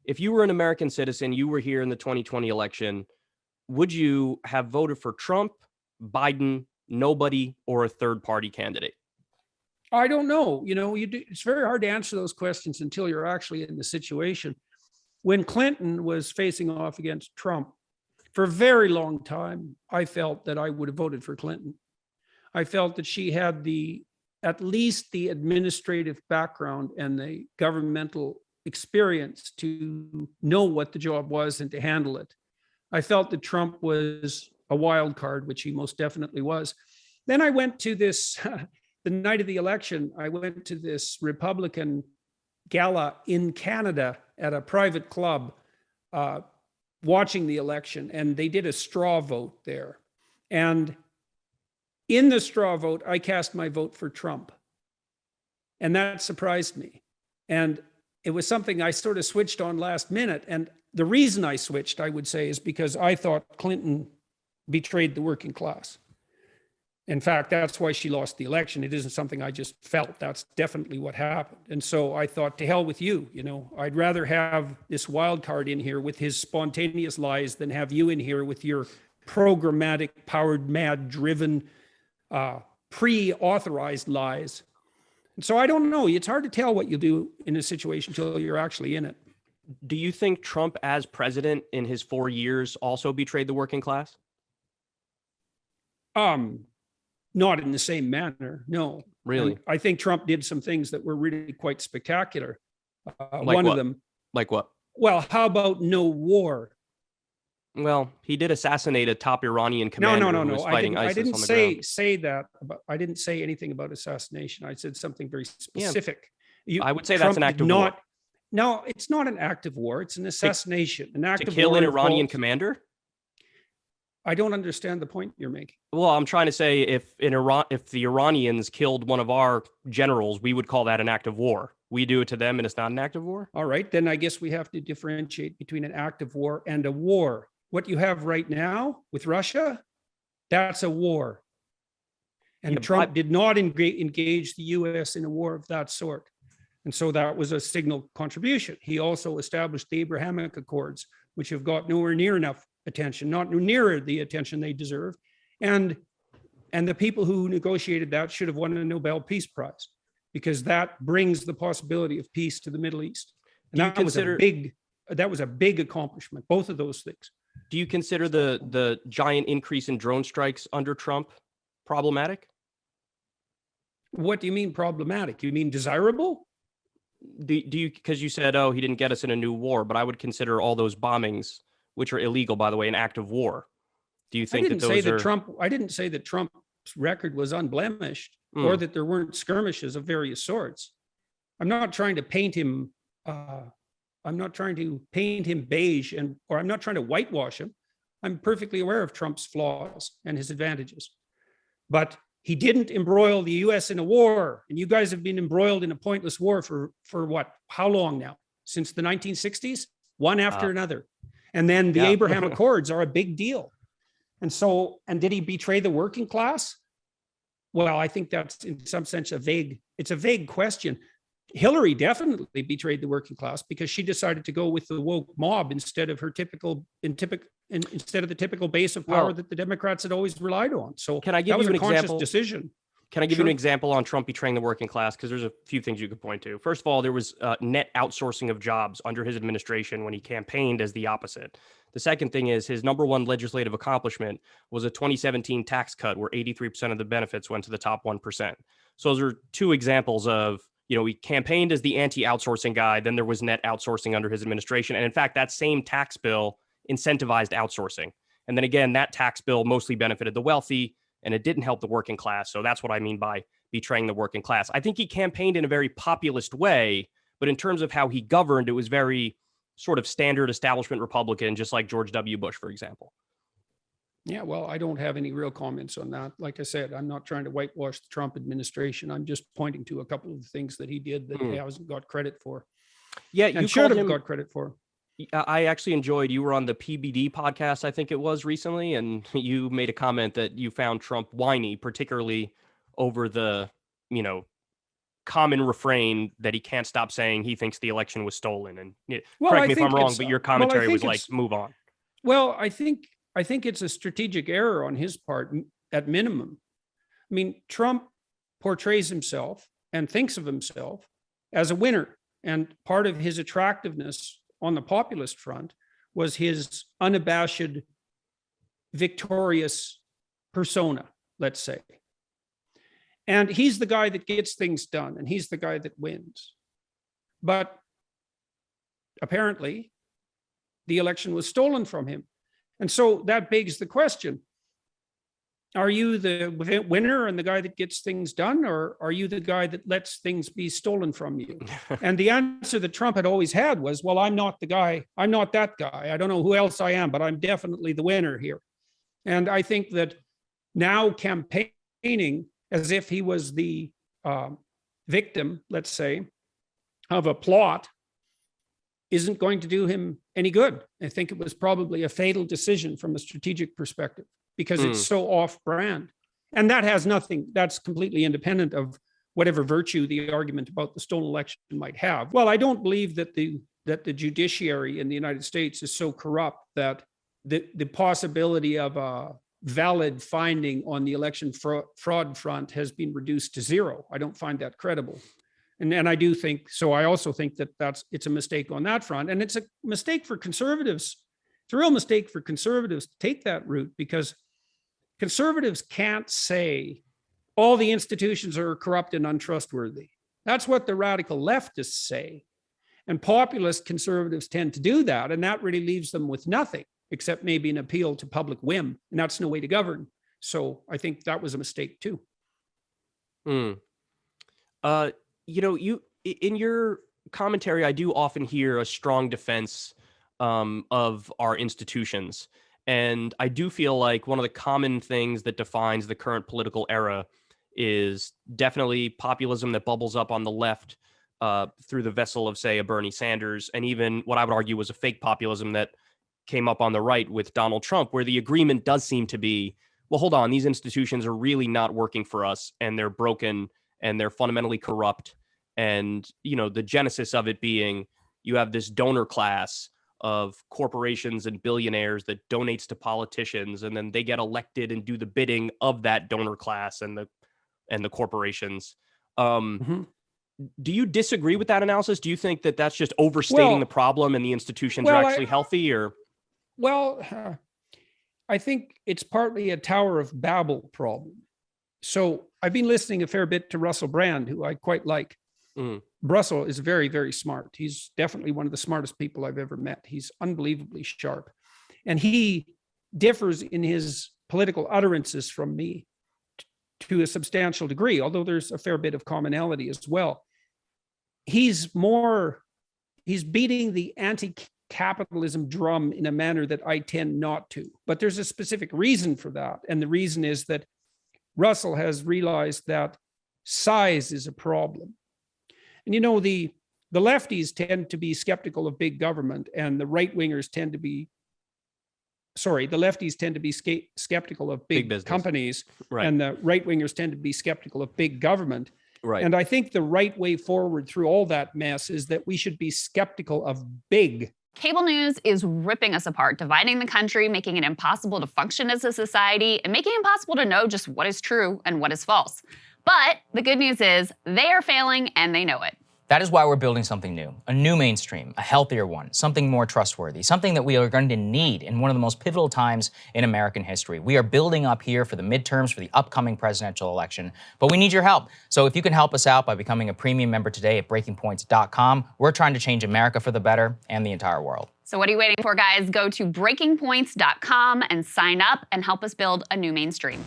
If you were an American citizen, you were here in the 2020 election, would you have voted for Trump, Biden, nobody, or a third party candidate? I don't know. It's very hard to answer those questions until you're actually in the situation. When Clinton was facing off against Trump, for a very long time, I felt that I would have voted for Clinton. I felt that she had at least the administrative background and the governmental experience to know what the job was and to handle it. I felt that Trump was a wild card, which he most definitely was. Then I went to this, the night of the election, I went to this Republican gala in Canada at a private club, watching the election, and they did a straw vote there. And in the straw vote, I cast my vote for Trump. And that surprised me. And it was something I sort of switched on last minute. And the reason I switched, I would say, is because I thought Clinton betrayed the working class. In fact, that's why she lost the election. It isn't something I just felt. That's definitely what happened. And so I thought, to hell with you. I'd rather have this wild card in here with his spontaneous lies than have you in here with your programmatic, powered, mad, driven, pre-authorized lies. And so I don't know. It's hard to tell what you'll do in a situation until you're actually in it. Do you think Trump as president in his 4 years also betrayed the working class? Not in the same manner, no. Really? And I think Trump did some things that were really quite spectacular. Like one what? of them. Like what? Well, how about no war? Well, he did assassinate a top Iranian commander who was fighting ISIS on the ground. say that. I didn't say anything about assassination. I said something very specific. I would say that's an act of war. No, it's not an act of war. It's an assassination. An act to of kill war an Iranian commander? I don't understand the point you're making. Well, I'm trying to say if the Iranians killed one of our generals, we would call that an act of war. We do it to them and it's not an act of war? All right, then I guess we have to differentiate between an act of war and a war. What you have right now with Russia, that's a war. And Trump did not engage the U.S. in a war of that sort. And so that was a signal contribution. He also established the Abrahamic Accords, which have got nowhere near enough attention, not nearer the attention they deserve. And the people who negotiated that should have won a Nobel Peace Prize, because that brings the possibility of peace to the Middle East. And that was a big accomplishment, both of those things. Do you consider the giant increase in drone strikes under Trump problematic? What do you mean problematic? You mean desirable? Do you, because you said, he didn't get us in a new war, but I would consider all those bombings, which are illegal, by the way, an act of war. Do you think I didn't say that Trump's record was unblemished or that there weren't skirmishes of various sorts. I'm not trying to paint him beige or I'm not trying to whitewash him. I'm perfectly aware of Trump's flaws and his advantages. But he didn't embroil the U.S. in a war. And you guys have been embroiled in a pointless war for what? How long now? Since the 1960s? One after another. And then the Abraham Accords are a big deal. And did he betray the working class? Well, I think that's in some sense it's a vague question. Hillary definitely betrayed the working class because she decided to go with the woke mob instead of the typical base of power that the Democrats had always relied on. So can I give you an example? Decision. Can I give you an example on Trump betraying the working class? Because there's a few things you could point to. First of all, there was net outsourcing of jobs under his administration when he campaigned as the opposite. The second thing is his number one legislative accomplishment was a 2017 tax cut where 83% of the benefits went to the top 1%. So those are two examples of, he campaigned as the anti-outsourcing guy. Then there was net outsourcing under his administration. And in fact, that same tax bill incentivized outsourcing. And then again, that tax bill mostly benefited the wealthy and it didn't help the working class. So that's what I mean by betraying the working class. I think he campaigned in a very populist way, but in terms of how he governed, it was very sort of standard establishment Republican, just like George W. Bush, for example. Yeah, well, I don't have any real comments on that. Like I said, I'm not trying to whitewash the Trump administration. I'm just pointing to a couple of things that he did that he hasn't got credit for. Yeah, you should have got credit for. I actually enjoyed, you were on the PBD podcast, I think it was recently, and you made a comment that you found Trump whiny, particularly over the, common refrain that he can't stop saying he thinks the election was stolen. And Well, correct I me if I'm think wrong, it's, but your well, I commentary think was like, it's, move on. well, I think it's a strategic error on his part at minimum. I mean, Trump portrays himself and thinks of himself as a winner. And part of his attractiveness on the populist front was his unabashed, victorious persona, let's say. And he's the guy that gets things done, and he's the guy that wins. But apparently, the election was stolen from him. And so that begs the question, are you the winner and the guy that gets things done, or are you the guy that lets things be stolen from you? And the answer that Trump had always had was, well, I'm not the guy. I'm not that guy. I don't know who else I am, but I'm definitely the winner here. And I think that now campaigning as if he was the victim, let's say, of a plot isn't going to do him any good. I think it was probably a fatal decision from a strategic perspective, because it's so off-brand. And that has nothing, that's completely independent of whatever virtue the argument about the stolen election might have. Well, I don't believe that the judiciary in the United States is so corrupt that the possibility of a valid finding on the election fraud front has been reduced to zero. I don't find that credible. And I do think, so I also think that it's a mistake on that front. And it's a mistake for conservatives. It's a real mistake for conservatives to take that route, because conservatives can't say all the institutions are corrupt and untrustworthy. That's what the radical leftists say. And populist conservatives tend to do that. And that really leaves them with nothing except maybe an appeal to public whim. And that's no way to govern. So I think that was a mistake too. You in your commentary, I do often hear a strong defense of our institutions. And I do feel like one of the common things that defines the current political era is definitely populism that bubbles up on the left through the vessel of, say, a Bernie Sanders, and even what I would argue was a fake populism that came up on the right with Donald Trump, where the agreement does seem to be, well, hold on, these institutions are really not working for us, and they're broken, and they're fundamentally corrupt. And, the genesis of it being, you have this donor class of corporations and billionaires that donates to politicians, and then they get elected and do the bidding of that donor class and the corporations. Do you disagree with that analysis? Do you think that that's just overstating the problem and the institutions are actually healthy? Or I think it's partly a Tower of Babel problem. So I've been listening a fair bit to Russell Brand, who I quite like. Russell is very, very smart. He's definitely one of the smartest people I've ever met. He's unbelievably sharp. And he differs in his political utterances from me to a substantial degree, although there's a fair bit of commonality as well. He's beating the anti-capitalism drum in a manner that I tend not to. But there's a specific reason for that. And the reason is that Russell has realized that size is a problem. And the lefties tend to be skeptical of big government, and the right-wingers tend to be, the lefties tend to be skeptical of big companies, right, and the right-wingers tend to be skeptical of big government. Right. And I think the right way forward through all that mess is that we should be skeptical of big. Cable news is ripping us apart, dividing the country, making it impossible to function as a society, and making it impossible to know just what is true and what is false. But the good news is they are failing and they know it. That is why we're building something new, a new mainstream, a healthier one, something more trustworthy, something that we are going to need in one of the most pivotal times in American history. We are building up here for the midterms, for the upcoming presidential election, but we need your help. So if you can help us out by becoming a premium member today at breakingpoints.com, we're trying to change America for the better and the entire world. So what are you waiting for, guys? Go to breakingpoints.com and sign up and help us build a new mainstream.